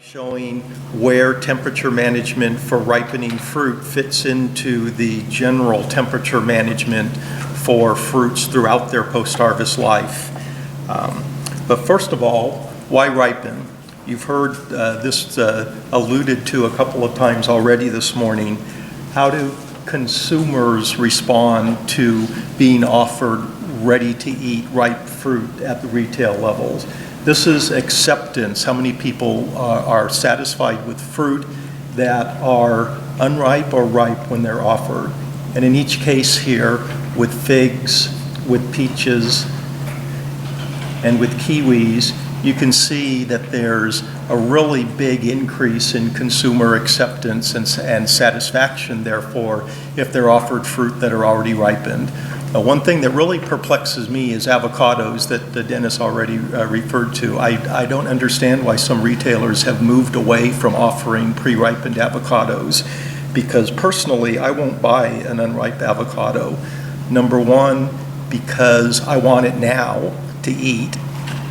Showing where temperature management for ripening fruit fits into the general temperature management for fruits throughout their post-harvest life. But first of all, why ripen? You've heard this alluded to a couple of times already this morning. How do consumers respond to being offered ready-to-eat ripe fruit at the retail levels? This is acceptance. How many people are satisfied with fruit that are unripe or ripe when they're offered? And in each case here, with figs, with peaches, and with kiwis, you can see that there's a really big increase in consumer acceptance and satisfaction, therefore, if they're offered fruit that are already ripened. One thing that really perplexes me is avocados that Dennis already referred to. I don't understand why some retailers have moved away from offering pre-ripened avocados, because personally I won't buy an unripe avocado. Number one, because I want it now to eat.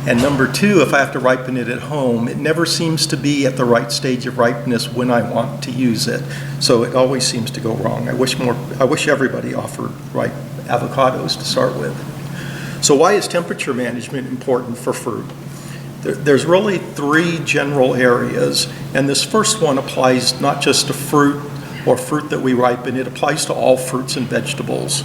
And number two, if I have to ripen it at home, it never seems to be at the right stage of ripeness when I want to use it. So it always seems to go wrong. I wish everybody offered ripe avocados to start with. So why is temperature management important for fruit? There's really three general areas, and this first one applies not just to fruit or fruit that we ripen, it applies to all fruits and vegetables.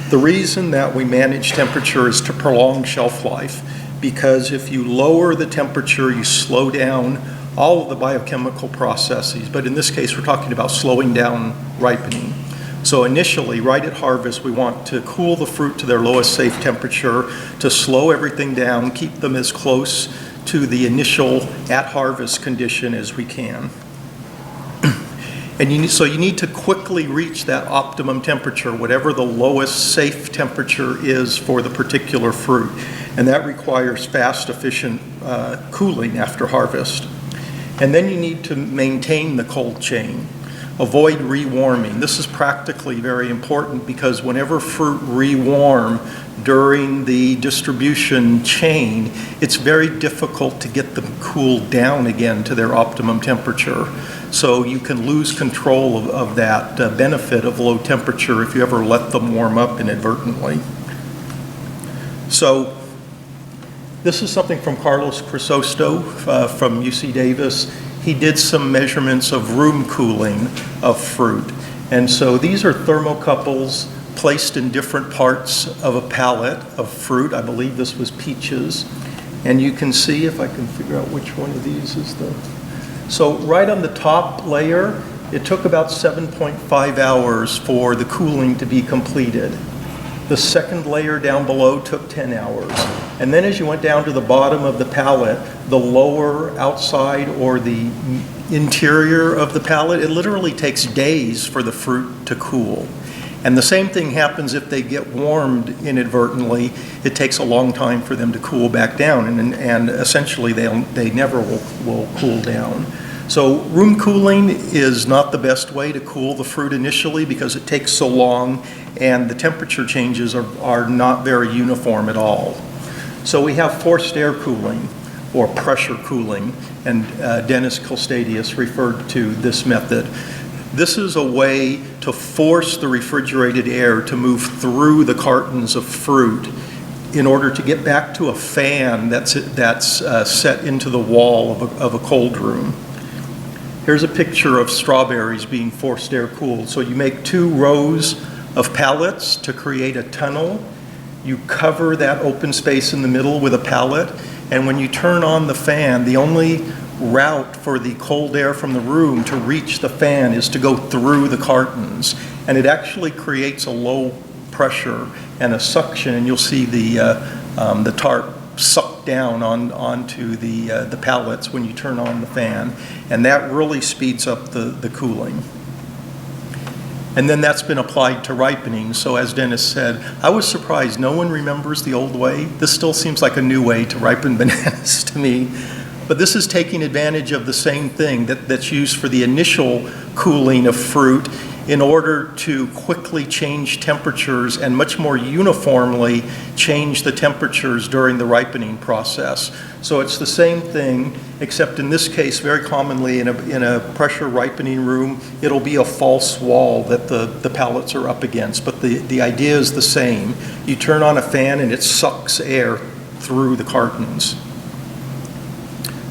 The reason that we manage temperature is to prolong shelf life, because if you lower the temperature, you slow down all of the biochemical processes, but in this case we're talking about slowing down ripening. So initially, right at harvest, we want to cool the fruit to their lowest safe temperature, to slow everything down, keep them as close to the initial at harvest condition as we can. And so you need to quickly reach that optimum temperature, whatever the lowest safe temperature is for the particular fruit. And that requires fast, efficient cooling after harvest. And then you need to maintain the cold chain. Avoid rewarming. This is practically very important, because whenever fruit rewarm during the distribution chain, it's very difficult to get them cooled down again to their optimum temperature. So you can lose control of that benefit of low temperature if you ever let them warm up inadvertently. So this is something from Carlos Crisosto from UC Davis. He did some measurements of room cooling of fruit. And so these are thermocouples placed in different parts of a pallet of fruit. I believe this was peaches. And you can see, if I can figure out which one of these is the... So right on the top layer, it took about 7.5 hours for the cooling to be completed. The second layer down below took 10 hours. And then as you went down to the bottom of the pallet, the lower outside or the interior of the pallet, it literally takes days for the fruit to cool. And the same thing happens if they get warmed inadvertently. It takes a long time for them to cool back down, and essentially they never will cool down. So room cooling is not the best way to cool the fruit initially, because it takes so long and the temperature changes are not very uniform at all. So we have forced air cooling or pressure cooling, and Dennis Colstadius referred to this method. This is a way to force the refrigerated air to move through the cartons of fruit in order to get back to a fan that's set into the wall of a cold room. Here's a picture of strawberries being forced air cooled. So you make 2 rows of pallets to create a tunnel. You cover that open space in the middle with a pallet, and when you turn on the fan, the only route for the cold air from the room to reach the fan is to go through the cartons, and it actually creates a low pressure and a suction, and you'll see the tarp suck down onto the pallets when you turn on the fan, and that really speeds up the cooling. And then that's been applied to ripening. So as Dennis said, I was surprised no one remembers the old way. This still seems like a new way to ripen bananas to me. But this is taking advantage of the same thing that's used for the initial cooling of fruit in order to quickly change temperatures and much more uniformly change the temperatures during the ripening process. So it's the same thing, except in this case, very commonly in a pressure ripening room, it'll be a false wall that the pallets are up against, but the idea is the same. You turn on a fan and it sucks air through the cartons.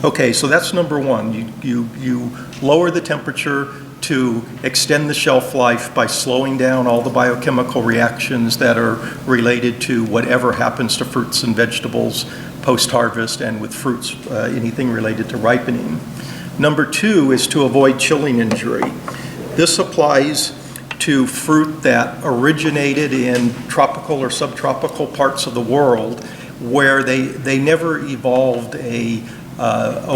Okay, so that's number one. You lower the temperature to extend the shelf life by slowing down all the biochemical reactions that are related to whatever happens to fruits and vegetables post-harvest, and with fruits, anything related to ripening. Number two is to avoid chilling injury. This applies to fruit that originated in tropical or subtropical parts of the world where they never evolved a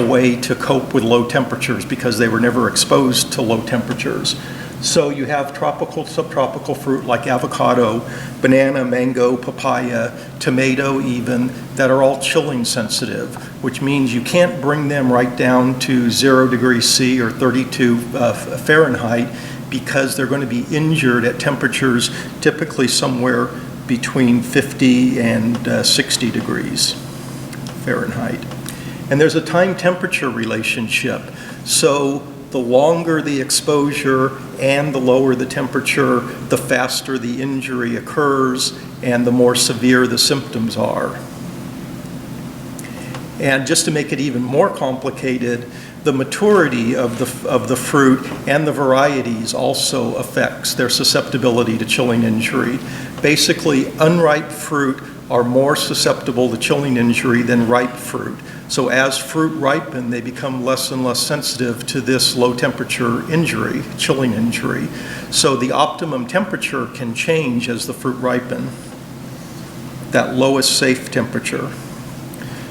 way to cope with low temperatures because they were never exposed to low temperatures. So you have tropical, subtropical fruit like avocado, banana, mango, papaya, tomato even, that are all chilling sensitive, which means you can't bring them right down to 0 degrees C or 32 Fahrenheit because they're going to be injured at temperatures typically somewhere between 50 and 60 degrees Fahrenheit. And there's a time-temperature relationship. So the longer the exposure and the lower the temperature, the faster the injury occurs and the more severe the symptoms are. And just to make it even more complicated, the maturity of the fruit and the varieties also affects their susceptibility to chilling injury. Basically, unripe fruit are more susceptible to chilling injury than ripe fruit. So as fruit ripen, they become less and less sensitive to this low temperature injury, chilling injury. So the optimum temperature can change as the fruit ripen, that lowest safe temperature.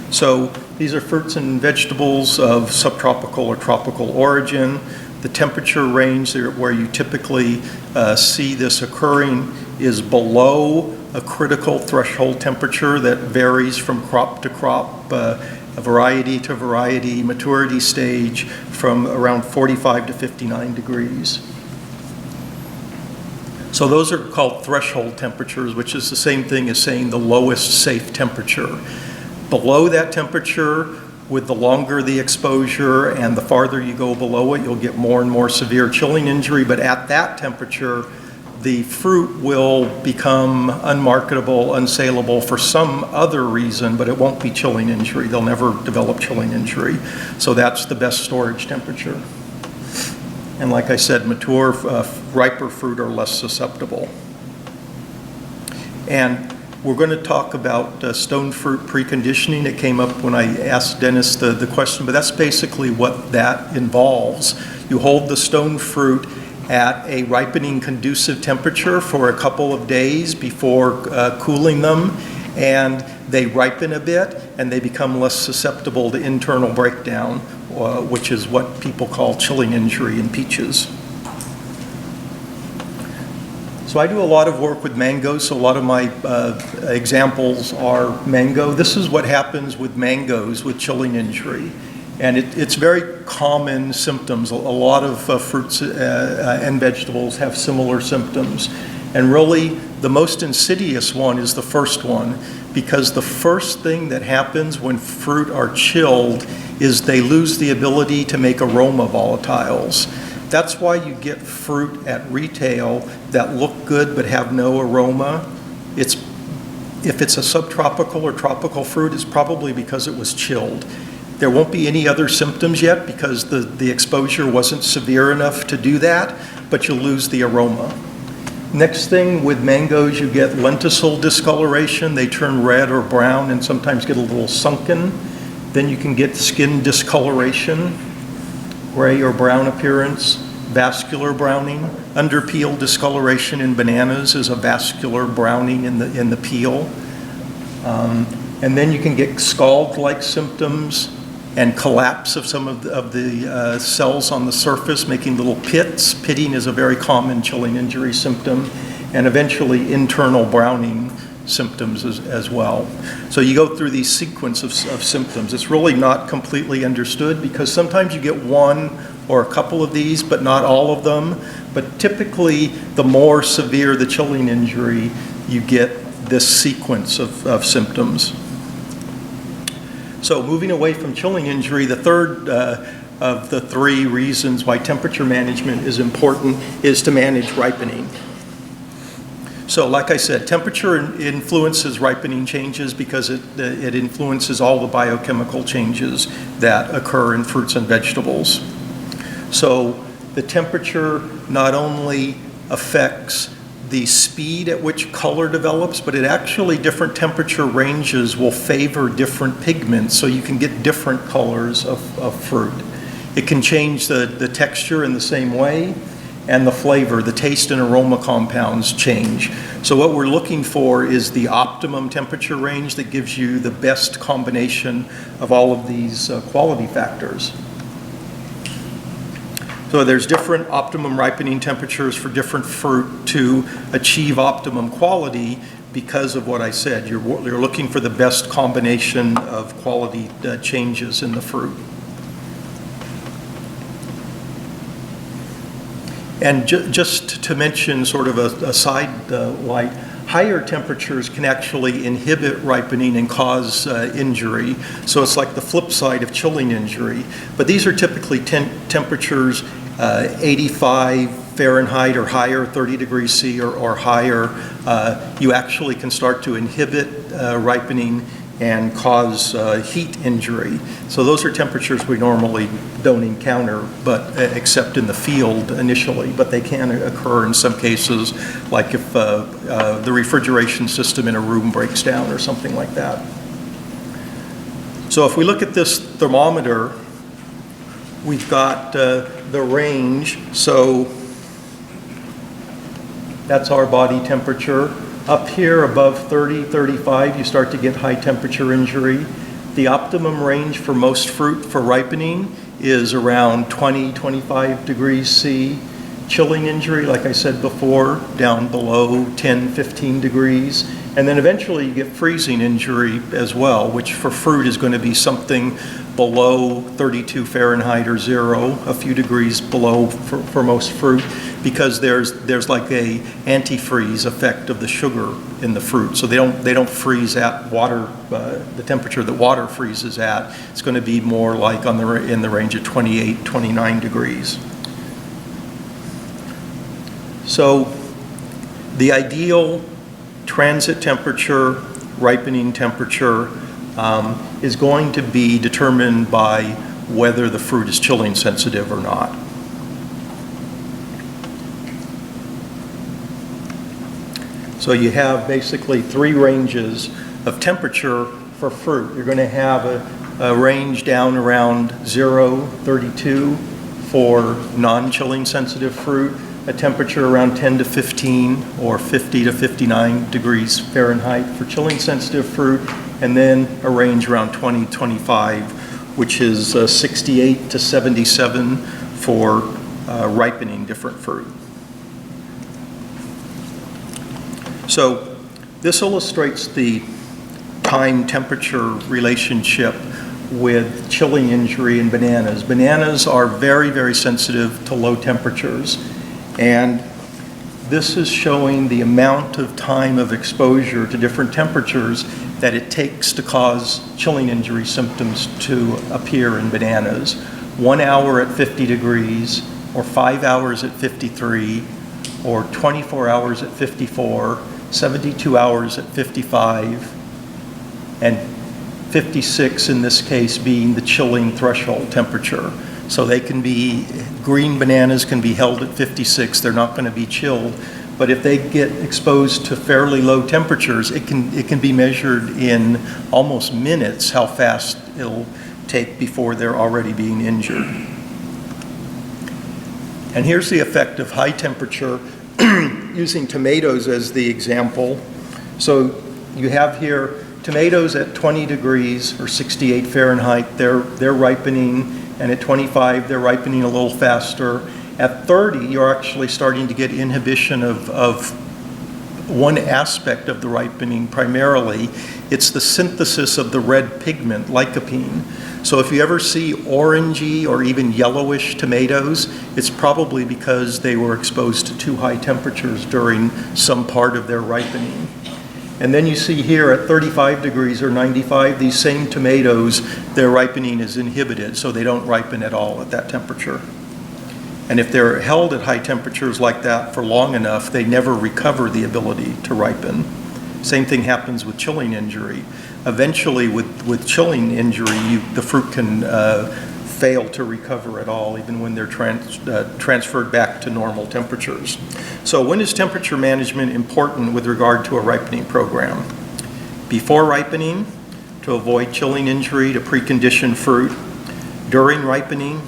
So these are fruits and vegetables of subtropical or tropical origin. The temperature range where you typically see this occurring is below a critical threshold temperature that varies from crop to crop, variety to variety, maturity stage from around 45 to 59 degrees. So those are called threshold temperatures, which is the same thing as saying the lowest safe temperature. Below that temperature, with the longer the exposure and the farther you go below it, you'll get more and more severe chilling injury, but at that temperature, the fruit will become unmarketable, unsaleable for some other reason, but it won't be chilling injury. They'll never develop chilling injury. So that's the best storage temperature. And like I said, mature, riper fruit are less susceptible. And we're going to talk about stone fruit preconditioning. It came up when I asked Dennis the question, but that's basically what that involves. You hold the stone fruit at a ripening conducive temperature for a couple of days before cooling them, and they ripen a bit and they become less susceptible to internal breakdown, which is what people call chilling injury in peaches. So I do a lot of work with mangoes, so a lot of my examples are mango. This is what happens with mangoes with chilling injury. And it's very common symptoms. A lot of fruits and vegetables have similar symptoms. And really, the most insidious one is the first one, because the first thing that happens when fruit are chilled is they lose the ability to make aroma volatiles. That's why you get fruit at retail that look good but have no aroma. If it's a subtropical or tropical fruit, it's probably because it was chilled. There won't be any other symptoms yet because the exposure wasn't severe enough to do that, but you'll lose the aroma. Next thing, with mangoes, you get lenticel discoloration. They turn red or brown and sometimes get a little sunken. Then you can get skin discoloration, gray or brown appearance, vascular browning. Underpeel discoloration in bananas is a vascular browning in the peel. And then you can get scald-like symptoms and collapse of some of the cells on the surface, making little pits. Pitting is a very common chilling injury symptom, and eventually internal browning symptoms as well. So you go through these sequence of symptoms. It's really not completely understood because sometimes you get one or a couple of these, but not all of them. But typically, the more severe the chilling injury, you get this sequence of symptoms. So moving away from chilling injury, the third of the three reasons why temperature management is important is to manage ripening. So like I said, temperature influences ripening changes because it influences all the biochemical changes that occur in fruits and vegetables. So the temperature not only affects the speed at which color develops, but it actually, different temperature ranges will favor different pigments, so you can get different colors of fruit. It can change the texture in the same way, and the flavor, the taste and aroma compounds change. So what we're looking for is the optimum temperature range that gives you the best combination of all of these quality factors. So there's different optimum ripening temperatures for different fruit to achieve optimum quality because of what I said. You're looking for the best combination of quality changes in the fruit. And just to mention sort of a side light, higher temperatures can actually inhibit ripening and cause injury. So it's like the flip side of chilling injury. But these are typically temperatures 85 Fahrenheit or higher, 30 degrees C or higher. You actually can start to inhibit ripening and cause heat injury. So those are temperatures we normally don't encounter, but except in the field initially, but they can occur in some cases, like if the refrigeration system in a room breaks down or something like that. So if we look at this thermometer, we've got the range. So that's our body temperature. Up here above 30, 35, you start to get high temperature injury. The optimum range for most fruit for ripening is around 20, 25 degrees C. Chilling injury, like I said before, down below 10, 15 degrees. And then eventually you get freezing injury as well, which for fruit is going to be something below 32 Fahrenheit or zero, a few degrees below for most fruit, because there's like a antifreeze effect of the sugar in the fruit. So they don't freeze at water, the temperature that water freezes at. It's going to be more like in the range of 28, 29 degrees. So the ideal transit temperature, ripening temperature, is going to be determined by whether the fruit is chilling sensitive or not. So you have basically three ranges of temperature for fruit. You're going to have a range down around 0, 32 for non-chilling sensitive fruit, a temperature around 10 to 15 or 50 to 59 degrees Fahrenheit for chilling sensitive fruit, and then a range around 20, 25, which is 68 to 77 for ripening different fruit. So this illustrates the time-temperature relationship with chilling injury in bananas. Bananas are very, very sensitive to low temperatures, and this is showing the amount of time of exposure to different temperatures that it takes to cause chilling injury symptoms to appear in bananas. 1 hour at 50 degrees, or 5 hours at 53, or 24 hours at 54, 72 hours at 55, and 56 in this case being the chilling threshold temperature. So they can be, green bananas can be held at 56, they're not going to be chilled. But if they get exposed to fairly low temperatures, it can be measured in almost minutes how fast it'll take before they're already being injured. And here's the effect of high temperature using tomatoes as the example. So you have here tomatoes at 20 degrees or 68 Fahrenheit, they're ripening, and at 25 they're ripening a little faster. At 30, you're actually starting to get inhibition of one aspect of the ripening primarily. It's the synthesis of the red pigment, lycopene. So if you ever see orangey or even yellowish tomatoes, it's probably because they were exposed to too high temperatures during some part of their ripening. And then you see here at 35 degrees or 95, these same tomatoes, their ripening is inhibited, so they don't ripen at all at that temperature. And if they're held at high temperatures like that for long enough, they never recover the ability to ripen. Same thing happens with chilling injury. Eventually, with chilling injury, the fruit can fail to recover at all, even when they're transferred back to normal temperatures. So when is temperature management important with regard to a ripening program? Before ripening, to avoid chilling injury to precondition fruit. During ripening,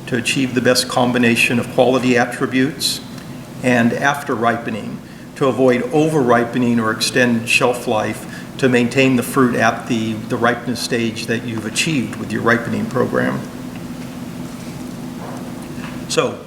to achieve the best combination of quality attributes. And after ripening, to avoid over-ripening or extend shelf life to maintain the fruit at the ripeness stage that you've achieved with your ripening program. So,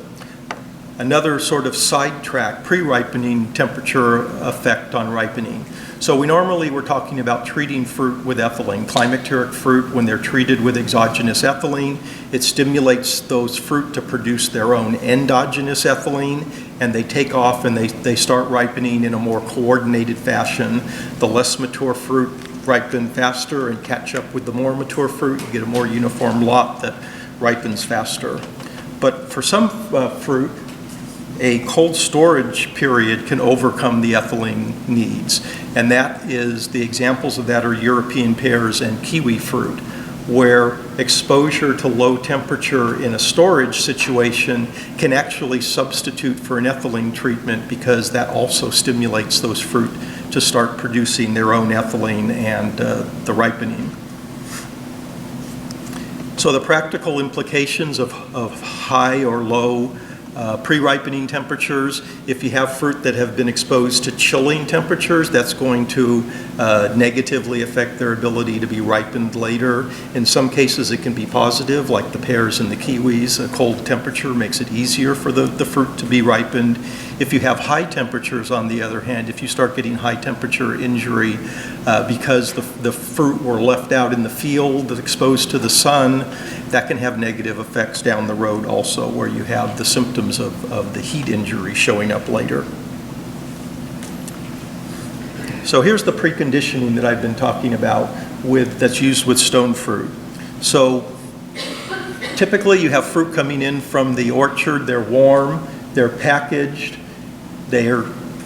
another sort of sidetrack, pre-ripening temperature effect on ripening. So we're talking about treating fruit with ethylene. Climacteric fruit, when they're treated with exogenous ethylene, it stimulates those fruit to produce their own endogenous ethylene, and they take off and they start ripening in a more coordinated fashion. The less mature fruit ripen faster and catch up with the more mature fruit. You get a more uniform lot that ripens faster. But for some fruit, a cold storage period can overcome the ethylene needs. And that is, the examples of that are European pears and kiwi fruit, where exposure to low temperature in a storage situation can actually substitute for an ethylene treatment, because that also stimulates those fruit to start producing their own ethylene and the ripening. So the practical implications of high or low pre-ripening temperatures: if you have fruit that have been exposed to chilling temperatures, that's going to negatively affect their ability to be ripened later. In some cases it can be positive, like the pears and the kiwis. A cold temperature makes it easier for the fruit to be ripened. If you have high temperatures, on the other hand, if you start getting high temperature injury because the fruit were left out in the field, exposed to the sun, that can have negative effects down the road also, where you have the symptoms of the heat injury showing up later. So here's the preconditioning that I've been talking about that's used with stone fruit. So typically you have fruit coming in from the orchard, they're warm, they're packaged, they're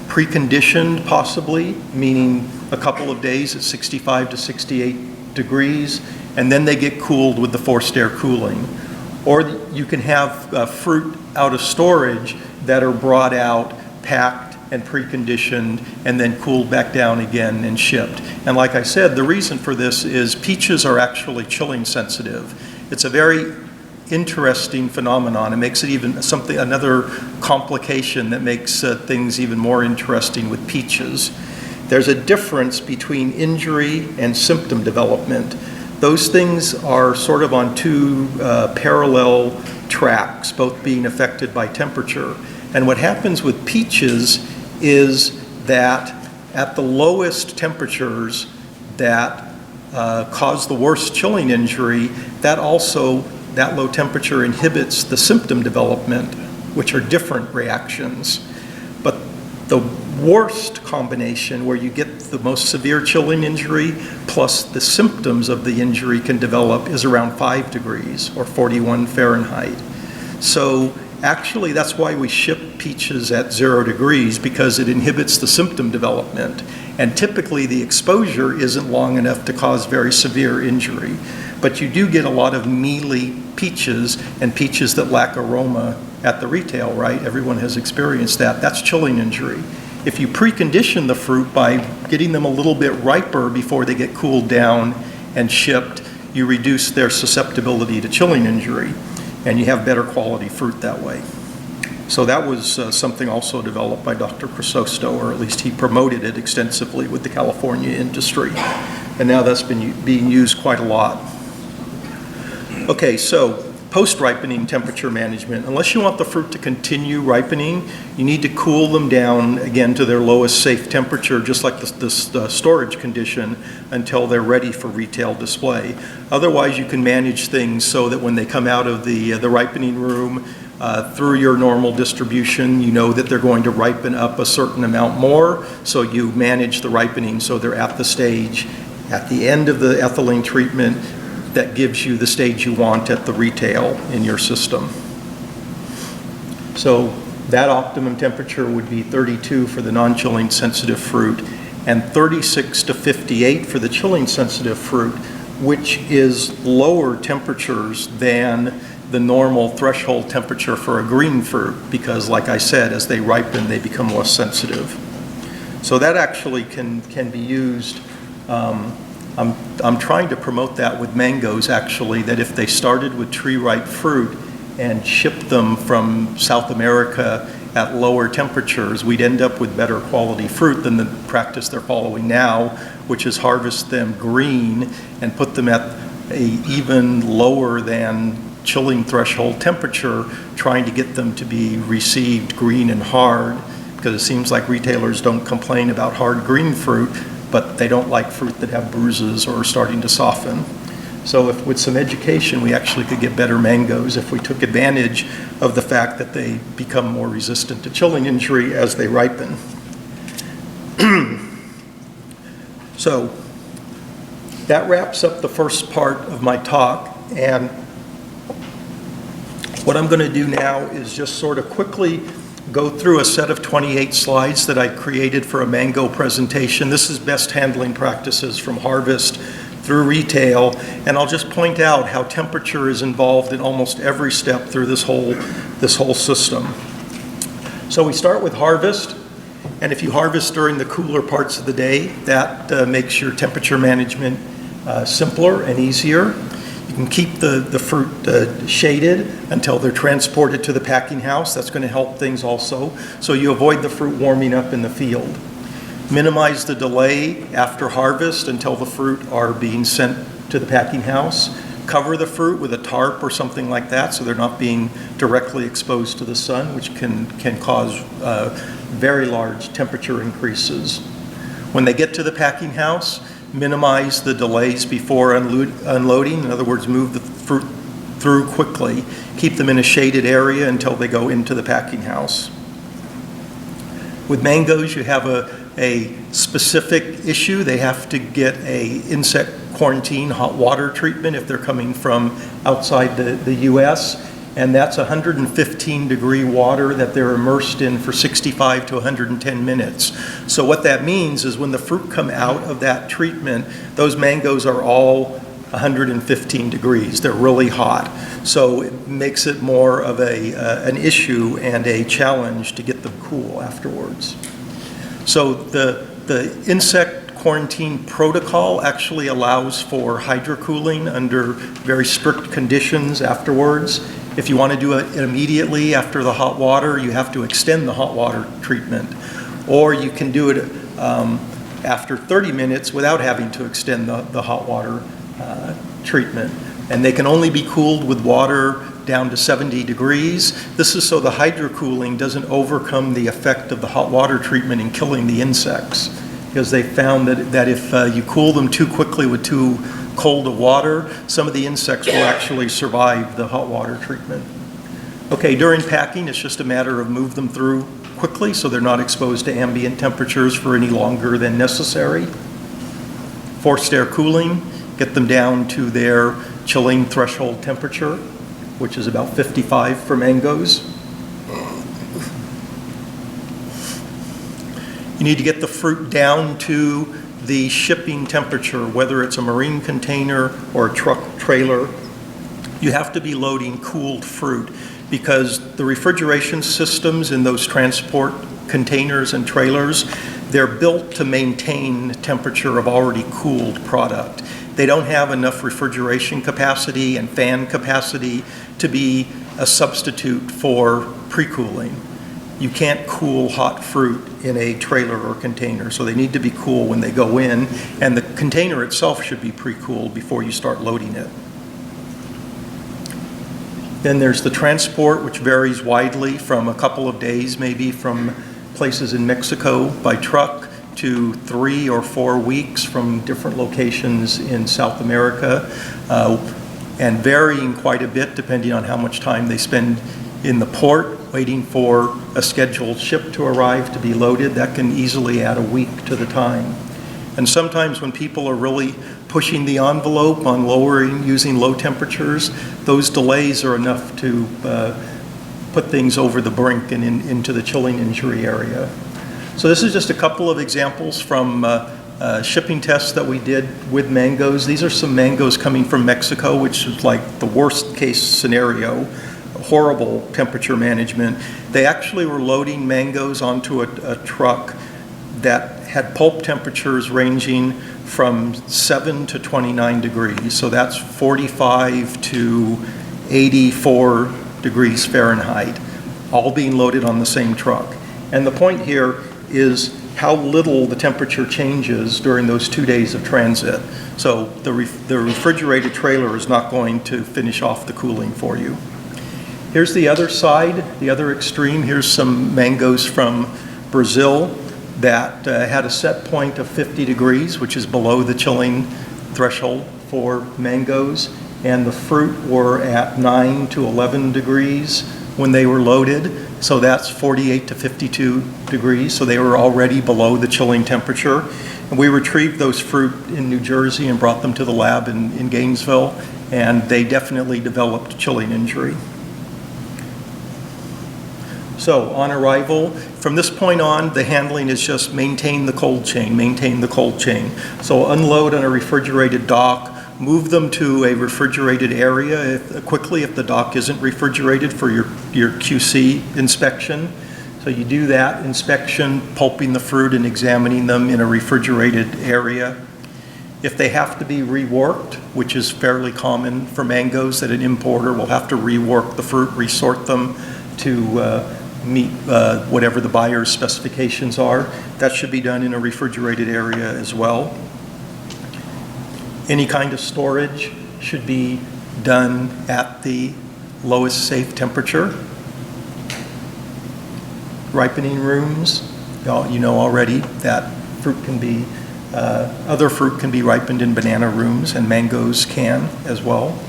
preconditioned possibly, meaning a couple of days at 65 to 68 degrees, and then they get cooled with the forced air cooling. Or you can have fruit out of storage that are brought out, packed and preconditioned, and then cooled back down again and shipped. And like I said, the reason for this is peaches are actually chilling sensitive. It's a very interesting phenomenon. It makes it even another complication that makes things even more interesting with peaches. There's a difference between injury and symptom development. Those things are sort of on two parallel tracks, both being affected by temperature. And what happens with peaches is that at the lowest temperatures that cause the worst chilling injury, that low temperature inhibits the symptom development, which are different reactions. But the worst combination, where you get the most severe chilling injury plus the symptoms of the injury can develop, is around 5 degrees or 41 Fahrenheit. So actually that's why we ship peaches at 0 degrees, because it inhibits the symptom development. And typically the exposure isn't long enough to cause very severe injury. But you do get a lot of mealy peaches and peaches that lack aroma at the retail, right? Everyone has experienced that. That's chilling injury. If you precondition the fruit by getting them a little bit riper before they get cooled down and shipped, you reduce their susceptibility to chilling injury, and you have better quality fruit that way. So that was something also developed by Dr. Crisosto, or at least he promoted it extensively with the California industry. And now that's being used quite a lot. Okay, so post-ripening temperature management. Unless you want the fruit to continue ripening, you need to cool them down again to their lowest safe temperature, just like the storage condition, until they're ready for retail display. Otherwise, you can manage things so that when they come out of the ripening room, through your normal distribution. You know that they're going to ripen up a certain amount more, so you manage the ripening so they're at the stage at the end of the ethylene treatment that gives you the stage you want at the retail in your system. So that optimum temperature would be 32 for the non-chilling sensitive fruit and 36 to 58 for the chilling sensitive fruit, which is lower temperatures than the normal threshold temperature for a green fruit, because like I said, as they ripen, they become less sensitive. So that actually can be used. I'm trying to promote that with mangoes, actually, that if they started with tree-ripe fruit and shipped them from South America at lower temperatures, we'd end up with better quality fruit than the practice they're following now, which is harvest them green and put them at a even lower than chilling threshold temperature, trying to get them to be received green and hard, because it seems like retailers don't complain about hard green fruit, but they don't like fruit that have bruises or are starting to soften. So if with some education, we actually could get better mangoes if we took advantage of the fact that they become more resistant to chilling injury as they ripen. So that wraps up the first part of my talk, and what I'm going to do now is just sort of quickly go through a set of 28 slides that I created for a mango presentation. This is best handling practices from harvest through retail, and I'll just point out how temperature is involved in almost every step through this whole system. So we start with harvest, and if you harvest during the cooler parts of the day, that makes your temperature management simpler and easier. You can keep the fruit shaded until they're transported to the packing house. That's going to help things also. So you avoid the fruit warming up in the field. Minimize the delay after harvest until the fruit are being sent to the packing house. Cover the fruit with a tarp or something like that so they're not being directly exposed to the sun, which can cause very large temperature increases. When they get to the packing house, minimize the delays before unloading. In other words, move the fruit through quickly. Keep them in a shaded area until they go into the packing house. With mangoes, you have a specific issue. They have to get a insect quarantine hot water treatment if they're coming from outside the U.S., and that's 115 degree water that they're immersed in for 65 to 110 minutes. So what that means is when the fruit come out of that treatment, those mangoes are all 115 degrees. They're really hot. So it makes it more of an issue and a challenge to get them cool afterwards. So the insect quarantine protocol actually allows for hydrocooling under very strict conditions afterwards. If you want to do it immediately after the hot water, you have to extend the hot water treatment. Or you can do it after 30 minutes without having to extend the hot water treatment. And they can only be cooled with water down to 70 degrees. This is so the hydrocooling doesn't overcome the effect of the hot water treatment in killing the insects. Because they found that if you cool them too quickly with too cold of water, some of the insects will actually survive the hot water treatment. Okay, during packing, it's just a matter of move them through quickly so they're not exposed to ambient temperatures for any longer than necessary. Forced air cooling, get them down to their chilling threshold temperature, which is about 55 for mangoes. You need to get the fruit down to the shipping temperature, whether it's a marine container or a truck trailer. You have to be loading cooled fruit because the refrigeration systems in those transport containers and trailers, they're built to maintain the temperature of already cooled product. They don't have enough refrigeration capacity and fan capacity to be a substitute for pre-cooling. You can't cool hot fruit in a trailer or container, so they need to be cool when they go in, and the container itself should be pre-cooled before you start loading it. Then there's the transport, which varies widely from a couple of days, maybe from places in Mexico by truck, to 3 or 4 weeks from different locations in South America, and varying quite a bit depending on how much time they spend in the port waiting for a scheduled ship to arrive to be loaded. That can easily add a week to the time. And sometimes when people are really pushing the envelope on lowering, using low temperatures, those delays are enough to put things over the brink and into the chilling injury area. So this is just a couple of examples from shipping tests that we did with mangoes. These are some mangoes coming from Mexico, which is like the worst case scenario, horrible temperature management. They actually were loading mangoes onto a truck that had pulp temperatures ranging from 7 to 29 degrees. So that's 45 to 84 degrees Fahrenheit, all being loaded on the same truck. And the point here is how little the temperature changes during those 2 days of transit. So the refrigerated trailer is not going to finish off the cooling for you. Here's the other side, the other extreme. Here's some mangoes from Brazil that had a set point of 50 degrees, which is below the chilling threshold for mangoes. And the fruit were at 9 to 11 degrees when they were loaded. So that's 48 to 52 degrees. So they were already below the chilling temperature. And we retrieved those fruit in New Jersey and brought them to the lab in Gainesville. And they definitely developed chilling injury. So on arrival, from this point on, the handling is just maintain the cold chain, maintain the cold chain. So unload on a refrigerated dock, move them to a refrigerated area quickly if the dock isn't refrigerated for your QC inspection. So you do that inspection, pulping the fruit and examining them in a refrigerated area. If they have to be reworked, which is fairly common for mangoes, that an importer will have to rework the fruit, resort them to meet whatever the buyer's specifications are. That should be done in a refrigerated area as well. Any kind of storage should be done at the lowest safe temperature. Ripening rooms, you know already that fruit can be, other fruit can be ripened in banana rooms, and mangoes can as well.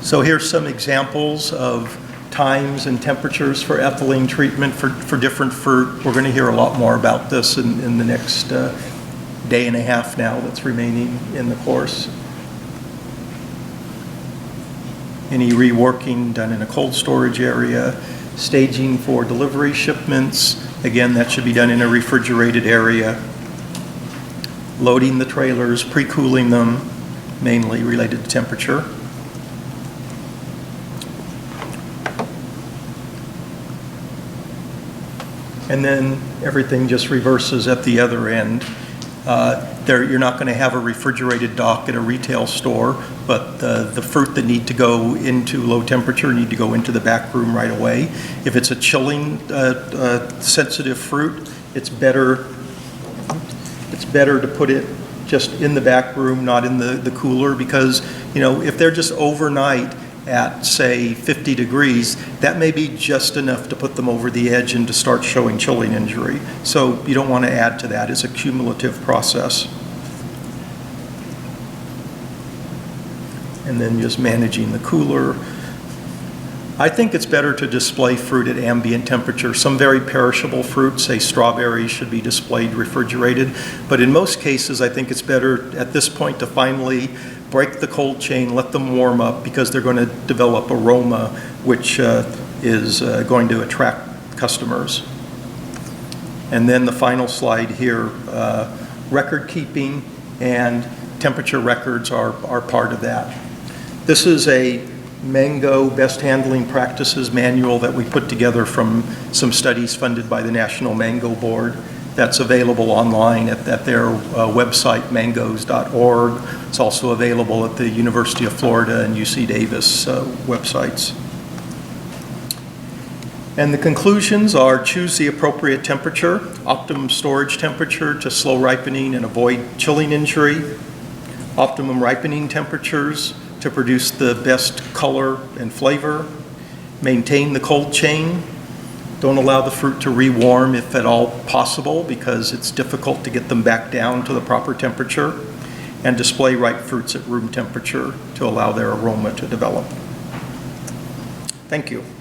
So here's some examples of times and temperatures for ethylene treatment for different fruit. We're going to hear a lot more about this in the next day and a half now that's remaining in the course. Any reworking done in a cold storage area. Staging for delivery shipments. Again, that should be done in a refrigerated area. Loading the trailers, pre-cooling them, mainly related to temperature. And then everything just reverses at the other end. You're not going to have a refrigerated dock at a retail store, but the fruit that need to go into low temperature need to go into the back room right away. If it's a chilling sensitive fruit, it's better to put it just in the back room, not in the cooler, because if they're just overnight at, say, 50 degrees, that may be just enough to put them over the edge and to start showing chilling injury. So you don't want to add to that. It's a cumulative process. And then just managing the cooler. I think it's better to display fruit at ambient temperature. Some very perishable fruits, say strawberries, should be displayed refrigerated. But in most cases, I think it's better at this point to finally break the cold chain, let them warm up, because they're going to develop aroma, which is going to attract customers. And then the final slide here, record keeping and temperature records are part of that. This is a mango best handling practices manual that we put together from some studies funded by the National Mango Board. That's available online at their website, mangoes.org. It's also available at the University of Florida and UC Davis websites. And the conclusions are: choose the appropriate temperature, optimum storage temperature to slow ripening and avoid chilling injury, optimum ripening temperatures to produce the best color and flavor, maintain the cold chain. Don't allow the fruit to rewarm if at all possible, because it's difficult to get them back down to the proper temperature, and display ripe fruits at room temperature to allow their aroma to develop. Thank you.